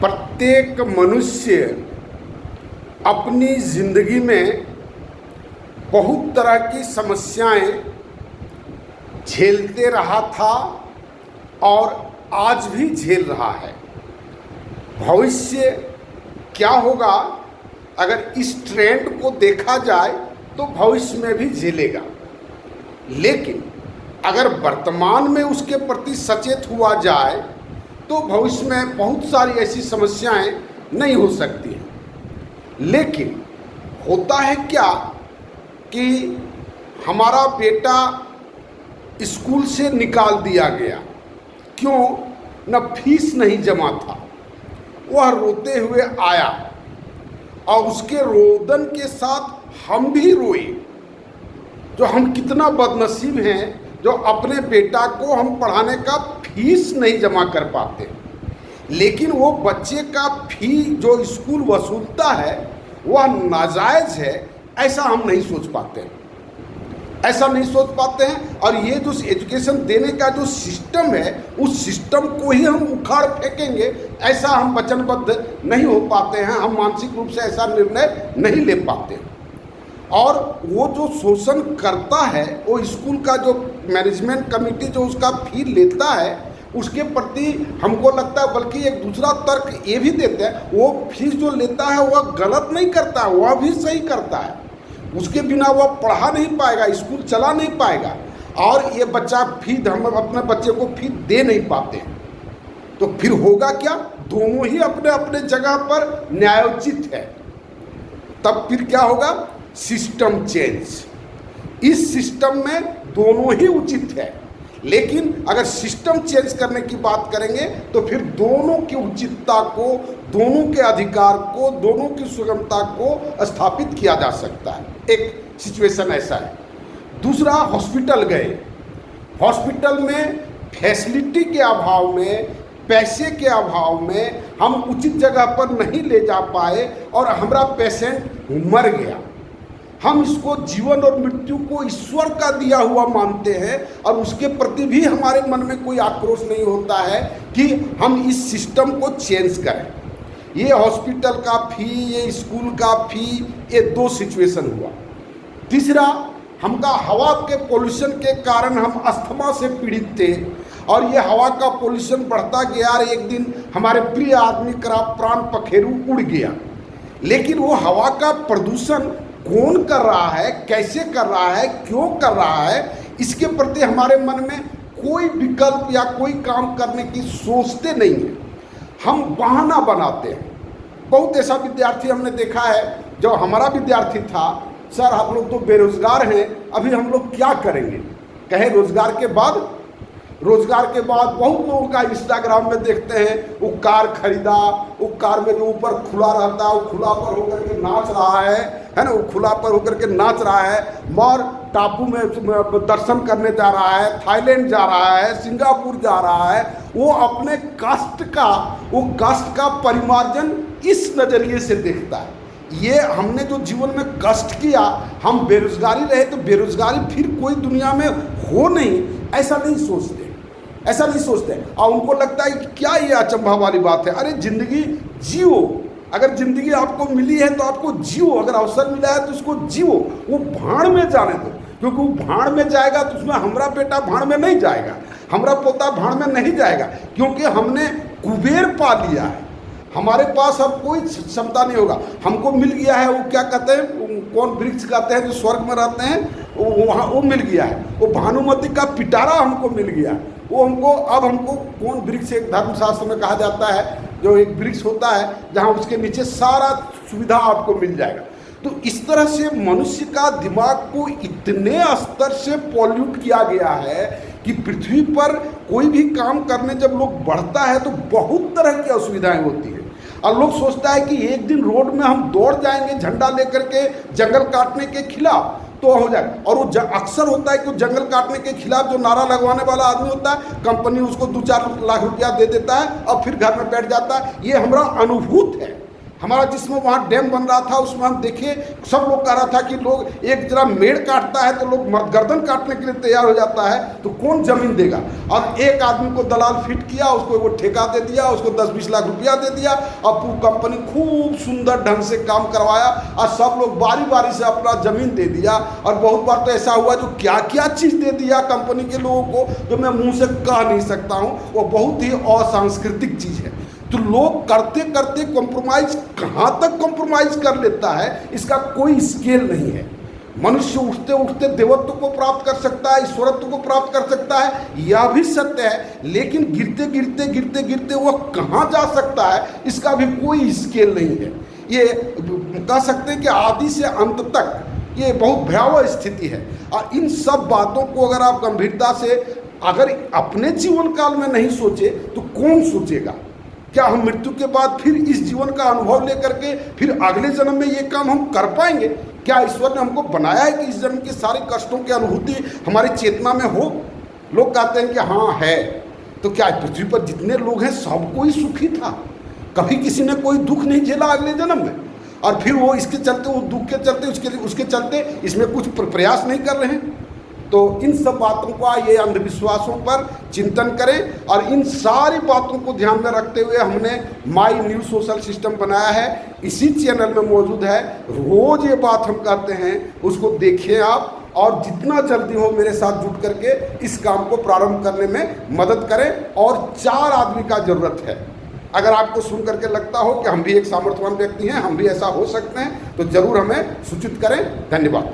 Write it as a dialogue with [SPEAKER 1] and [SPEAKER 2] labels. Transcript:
[SPEAKER 1] प्रत्येक मनुष्य अपनी ज़िंदगी में बहुत तरह की समस्याएं झेलते रहा था और आज भी झेल रहा है। भविष्य क्या होगा अगर इस ट्रेंड को देखा जाए तो भविष्य में भी झेलेगा, लेकिन अगर वर्तमान में उसके प्रति सचेत हुआ जाए तो भविष्य में बहुत सारी ऐसी समस्याएं नहीं हो सकती हैं। लेकिन होता है क्या कि हमारा बेटा स्कूल से निकाल दिया गया, क्यों? न फीस नहीं जमा था। वह रोते हुए आया और उसके रोदन के साथ हम भी रोए। जो हम कितना बदनसीब हैं जो अपने बेटा को हम पढ़ाने का फीस नहीं जमा कर पाते, लेकिन वो बच्चे का फी जो स्कूल वसूलता है वह नाजायज़ है, ऐसा हम नहीं सोच पाते हैं। ऐसा नहीं सोच पाते हैं। और ये जो एजुकेशन देने का जो सिस्टम है उस सिस्टम को ही हम उखाड़ फेंकेंगे, ऐसा हम वचनबद्ध नहीं हो पाते हैं। हम मानसिक रूप से ऐसा निर्णय नहीं ले पाते हैं। और वो जो शोषण करता है वो स्कूल का जो मैनेजमेंट कमेटी जो उसका फी लेता है उसके प्रति हमको लगता है, बल्कि एक दूसरा तर्क ये भी देते हैं, वो फीस जो लेता है वह गलत नहीं करता है, वह भी सही करता है। उसके बिना वह पढ़ा नहीं पाएगा, स्कूल चला नहीं पाएगा। और ये बच्चा फी हम अपने बच्चे को फी दे नहीं पाते हैं, तो फिर होगा क्या? दोनों ही अपने अपने जगह पर न्यायोचित है। तब फिर क्या होगा? System change. इस सिस्टम में दोनों ही उचित है, लेकिन अगर सिस्टम चेंज करने की बात करेंगे तो फिर दोनों की उचितता को, दोनों के अधिकार को, दोनों की सुगमता को स्थापित किया जा सकता है। एक सिचुएशन ऐसा है। दूसरा, हॉस्पिटल गए, हॉस्पिटल में फैसिलिटी के अभाव में, पैसे के अभाव में हम उचित जगह पर नहीं ले जा पाए और हमारा पेशेंट मर गया। हम इसको जीवन और मृत्यु को ईश्वर का दिया हुआ मानते हैं और उसके प्रति भी हमारे मन में कोई आक्रोश नहीं होता है कि हम इस सिस्टम को चेंज करें। ये हॉस्पिटल का फी, ये स्कूल का फी, ये दो सिचुएशन हुआ। तीसरा, हमका हवा के पोल्यूशन के कारण हम अस्थमा से पीड़ित थे और ये हवा का पोल्यूशन बढ़ता गया और एक दिन हमारे प्रिय आदमी का प्राण पखेरु उड़ गया। लेकिन वो हवा का प्रदूषण कौन कर रहा है, कैसे कर रहा है, क्यों कर रहा है, इसके प्रति हमारे मन में कोई विकल्प या कोई काम करने की सोचते नहीं है। हम बहाना बनाते हैं। बहुत ऐसा विद्यार्थी हमने देखा है, जो हमारा विद्यार्थी था, सर हम लोग तो बेरोजगार हैं, अभी हम लोग क्या करेंगे? कहे रोजगार के बाद बहुत लोगों का इंस्टाग्राम में देखते हैं, वो कार खरीदा, वो कार में जो ऊपर खुला रहता है वो खुला पर होकर के नाच रहा है ना, वो खुला पर होकर के नाच रहा है, और टापू में दर्शन करने जा रहा है, थाईलैंड जा रहा है, सिंगापुर जा रहा है। वो अपने कष्ट का परिमार्जन इस नज़रिए से देखता है। ये हमने जो जीवन में कष्ट किया, हम बेरोजगारी रहे तो बेरोजगारी फिर कोई दुनिया में हो नहीं, ऐसा नहीं सोचते। और उनको लगता है कि क्या ये अचंभा वाली बात है। अरे जिंदगी जियो, अगर जिंदगी आपको मिली है तो आपको जियो, अगर अवसर मिला है तो उसको जियो। वो भाड़ में जाने दो, क्योंकि वो भाड़ में जाएगा तो उसमें हमारा बेटा भाड़ में नहीं जाएगा, हमारा पोता भाड़ में नहीं जाएगा, क्योंकि हमने कुबेर पा लिया है। हमारे पास अब कोई क्षमता नहीं होगा। हमको मिल गया है, वो क्या कहते हैं, कौन वृक्ष कहते हैं जो स्वर्ग में रहते हैं, वहाँ वो मिल गया है। वो भानुमति का पिटारा हमको मिल गया है। वो हमको कौन वृक्ष, एक धर्मशास्त्र में कहा जाता है, जो एक वृक्ष होता है जहाँ उसके नीचे सारा सुविधा आपको मिल जाएगा। तो इस तरह से मनुष्य का दिमाग को इतने स्तर से पॉल्यूट किया गया है कि पृथ्वी पर कोई भी काम करने जब लोग बढ़ता है तो बहुत तरह की असुविधाएं होती हैं। और लोग सोचता है कि एक दिन रोड में हम दौड़ जाएंगे झंडा लेकर के जंगल काटने के खिलाफ तो हो जाए। और वो अक्सर होता है कि जंगल काटने के खिलाफ जो नारा लगवाने वाला आदमी होता है, कंपनी उसको 2-4 लाख रुपया दे देता है और फिर घर में बैठ जाता है। ये हमारा अनुभूत है हमारा जिसमें वहाँ डैम बन रहा था उसमें हम देखे, सब लोग कह रहा था कि लोग एक जरा मेड़ काटता है तो लोग गर्दन काटने के लिए तैयार हो जाता है, तो कौन जमीन देगा। अब एक आदमी को दलाल फिट किया, उसको वो ठेका दे दिया, उसको 10-20 लाख रुपया दे दिया, अब पूरी कंपनी खूब सुंदर ढंग से काम करवाया और सब लोग बारी बारी से अपना जमीन दे दिया। और बहुत बार तो ऐसा हुआ जो क्या क्या चीज़ दे दिया कंपनी के लोगों को जो मैं मुँह से कह नहीं सकता हूँ, वो बहुत ही असांस्कृतिक चीज़ है। तो लोग करते करते कॉम्प्रोमाइज कहाँ तक कॉम्प्रोमाइज कर लेता है, इसका कोई स्केल नहीं है। मनुष्य उठते उठते देवत्व को प्राप्त कर सकता है, ईश्वरत्व को प्राप्त कर सकता है, यह भी सत्य है, लेकिन गिरते गिरते गिरते गिरते वह कहाँ जा सकता है इसका भी कोई स्केल नहीं है। ये कह सकते हैं कि आदि से अंत तक ये बहुत भयावह स्थिति है। और इन सब बातों को अगर आप गंभीरता से अगर अपने जीवन काल में नहीं सोचे तो कौन सोचेगा। क्या हम मृत्यु के बाद फिर इस जीवन का अनुभव लेकर के फिर अगले जन्म में ये काम हम कर पाएंगे? क्या ईश्वर ने हमको बनाया है कि इस जन्म के सारे कष्टों की अनुभूति हमारी चेतना में हो? लोग कहते हैं कि हाँ है, तो क्या पृथ्वी पर जितने लोग हैं सब कोई सुखी था? कभी किसी ने कोई दुख नहीं झेला अगले जन्म में? और फिर वो इसके चलते, वो दुख के चलते, उसके चलते इसमें कुछ प्रयास नहीं कर रहे हैं। तो इन सब बातों का, ये अंधविश्वासों पर चिंतन करें। और इन सारी बातों को ध्यान में रखते हुए हमने माई न्यू सोशल सिस्टम बनाया है, इसी चैनल में मौजूद है। रोज़ ये बात हम करते हैं, उसको देखिए आप, और जितना जल्दी हो मेरे साथ जुट करके इस काम को प्रारंभ करने में मदद करें। और 4 आदमी का ज़रूरत है। अगर आपको सुन करके लगता हो कि हम भी एक सामर्थ्यवान व्यक्ति हैं, हम भी ऐसा हो सकते हैं, तो ज़रूर हमें सूचित करें। धन्यवाद।